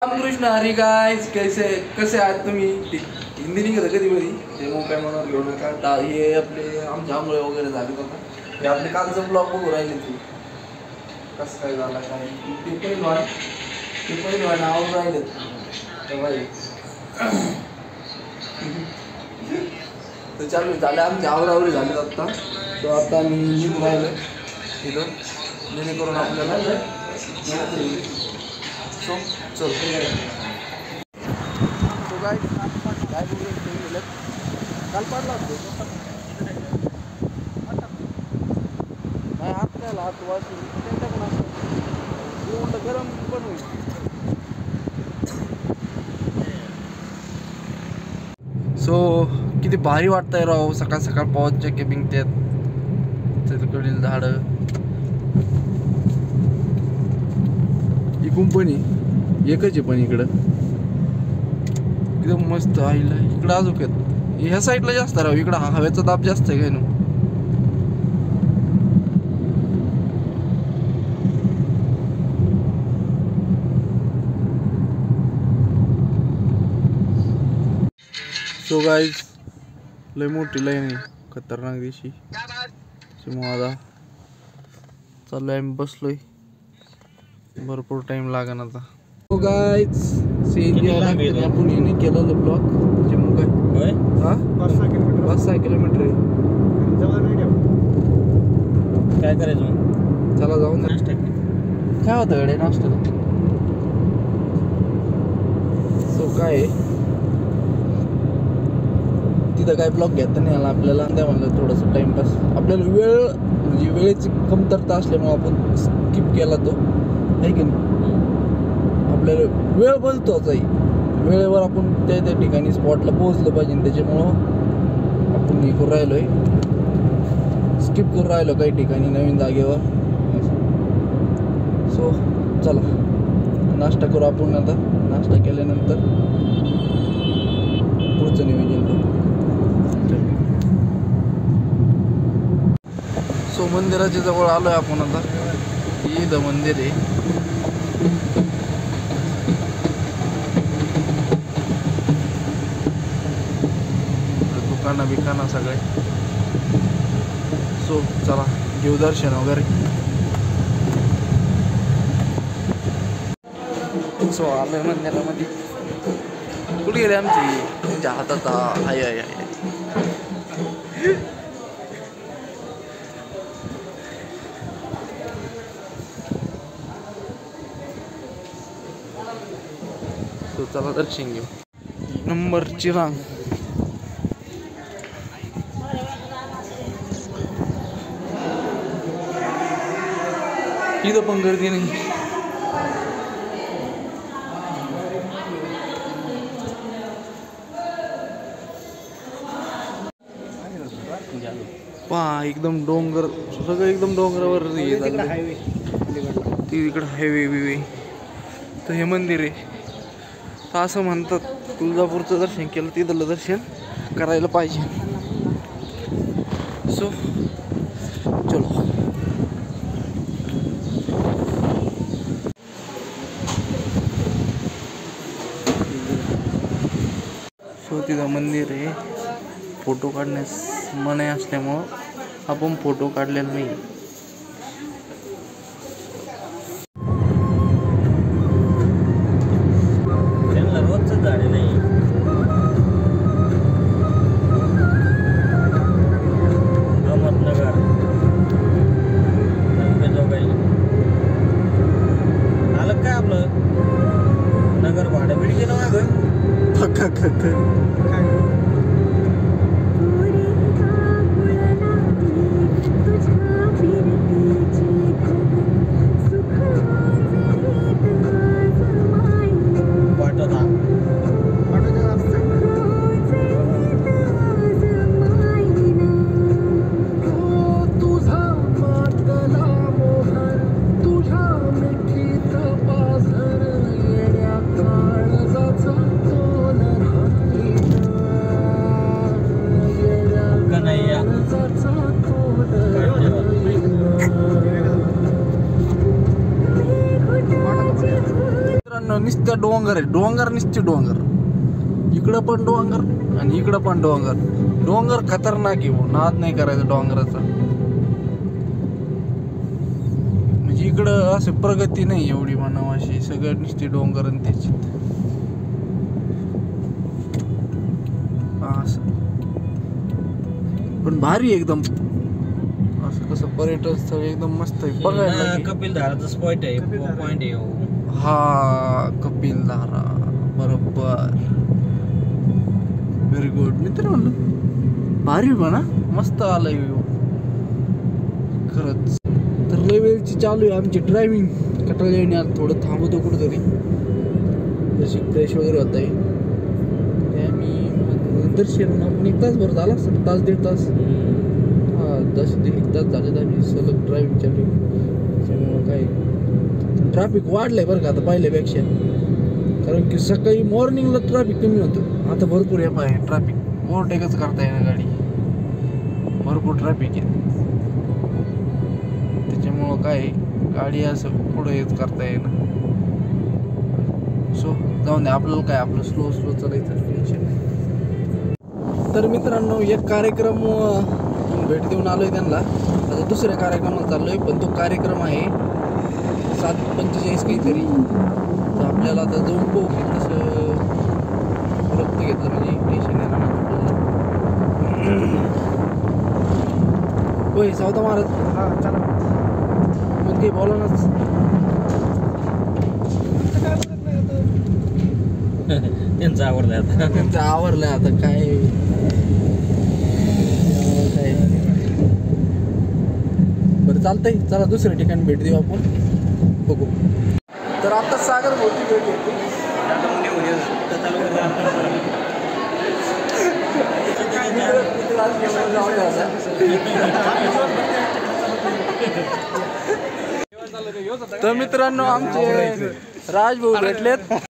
Ramakrishna Hari guys, कसे आहात तुम्ही? हिंदी निघत कधी कधी ते मग काय मनावर घेऊ नका. हे आपले आमच्या आंघोळे वगैरे झाले होता. हे आपले कालचं ब्लॉग बघू राहिले ते कसं काय झाला काय ते पहिलं नाव राहिले तर चालू झाले आमचे आवरावरी झाले आत्ता. तो आता मी निघून राहिलो तिथं जेणेकरून आपल्याला सो चल तो काय बोलून काल पडला नाही हात त्याला हात वाचून त्यांच्या पण असं गरम पण होईल. सो किती भारी वाटतंय राव सकाळ सकाळ पावसाच्या केबिंग त्यात तिकडील झाडं इकडून पण एकच आहे पण इकडं एकदम मस्त आईला इकडं अजून ह्या साईडला जास्त राव इकडं हवेचा दाब जास्त आहे काय ना. सो गाईज लय मोठी लाईन आहे खतरनाक दिवशी आता चाललोय आम्ही बसलोय भरपूर टाइम लागेल आता. हो गाईज आपण येणे केलेलं ब्लॉक जम्मू काय 5-6 किलोमीटर आहे. काय करायचं चला जाऊन काय होतं गडे नाश्त्याला. सो काय तिथं काय ब्लॉग घेता नाही आला आपल्याला त्या म्हणलं थोडंसं टाइमपास आपल्याला वेळ म्हणजे वेळेची कमतरता असल्यामुळे आपण स्किप केला तो आहे की नाही. आपल्याला वेळ बोलतोच आहे वेळेवर आपण त्या त्या ठिकाणी स्पॉटला पोहोचलं पाहिजे त्याच्यामुळं आपण हे करून राहिलो आहे स्किप करून राहिलो काही ठिकाणी नवीन जागेवर. सो चला नाश्ता करू आपण आता. नाश्ता केल्यानंतर पुढचं नियोजन करू. सो मंदिराच्या जवळ आलोय आपण आता. इथं मंदिर आहे दुकानं बिकानं सगळे. सो चला घेऊ दर्शन वगैरे. सो आलोय मंदिरामध्ये. कुठे गेले आमची त्यांच्या हातात आहे आहे. सो चला दर्शन घेऊ. नंबरची रांग इथं पण गर्दी नाही. पहा एकदम डोंगर सगळं एकदम डोंगरावर तिकडं हायवे बिवे तर हे मंदिर आहे. तर असं म्हणतात तुळजापूरचं दर्शन केलं तिथलं दर्शन करायला पाहिजे. सो चलो सो तिथं मंदिर आहे. फोटो काढण्यास मनाई असल्यामुळं आपण फोटो काढलेला नाही. रोजच झाडे नाही अहमदनगर अंबेजोगाई आलं काय आपलं नगर भाडं बिड गेलं नुसत्या डोंगर आहे, डोंगर नुसते डोंगर, इकडं पण डोंगर आणि इकडं पण डोंगर. डोंगर खतरनाक आहे, नाद नाही करायचं डोंगराचा. म्हणजे इकडं असं प्रगती नाही एवढी म्हणावं अशी, सगळं नुसते डोंगर आणि त्याची असं. पण भारी एकदम असं कसं पर्यटन स्थळ एकदम मस्त आहे बघायला. कपिल धाराचा स्पॉट आहे, पॉइंट आहे. हा कपिल धारा, बरोबर, व्हेरी गुड. मित्र म्हणलं भारी म्हणा, मस्त आलंय खरंच. तर लय वेळची चालू आहे आमची ड्रायव्हिंग. कटाळल्याने आज थोडं थांबवतो कुठंतरी, जशी फ्रेश वगैरे होत आहे. आम्ही नंतर शिरून आपण 1 तासभर झाला असेल, 1-1.5 तास. हा 10-1 तास झाले तर आम्ही सलग ड्रायव्हिंग चालू. त्याच्यामुळं काय ट्रॅफिक वाढलंय बरं का आता पहिल्यापेक्षा. कारण की सकाळी मॉर्निंगला ट्रॅफिक कमी होतं, आता भरपूर आहे पाय ट्रॅफिक. ओव्हरटेकच करता येणार गाडी, भरपूर ट्रॅफिक आहे. त्याच्यामुळं काय गाडी असं पुढं हेच करता येणार. सो जाऊन दे, आपल्याला काय आपलं स्लो चालायचं, टेन्शन नाही. तर मित्रांनो एक कार्यक्रम भेट देऊन आलोय त्यांना. आता दुसऱ्या कार्यक्रमाला चाललोय, पण तो कार्यक्रम आहे 7:45 काहीतरी. तर आपल्याला आता जाऊन पाहू तसं रक्त घेतलं म्हणजे टेन्शन येणार आपल्याला. होय सावता महाराज. हा चला मग काही बोला नाच. त्यांचं आवडलं आता, त्यांचं आवरलं आता काय. बरं चालतंय, चला दुसऱ्या ठिकाणी भेट देऊ आपण, बघू. तर आता सागर भोवती भेट घेतली. तर मित्रांनो आमचे राजभाऊ भेटलेत.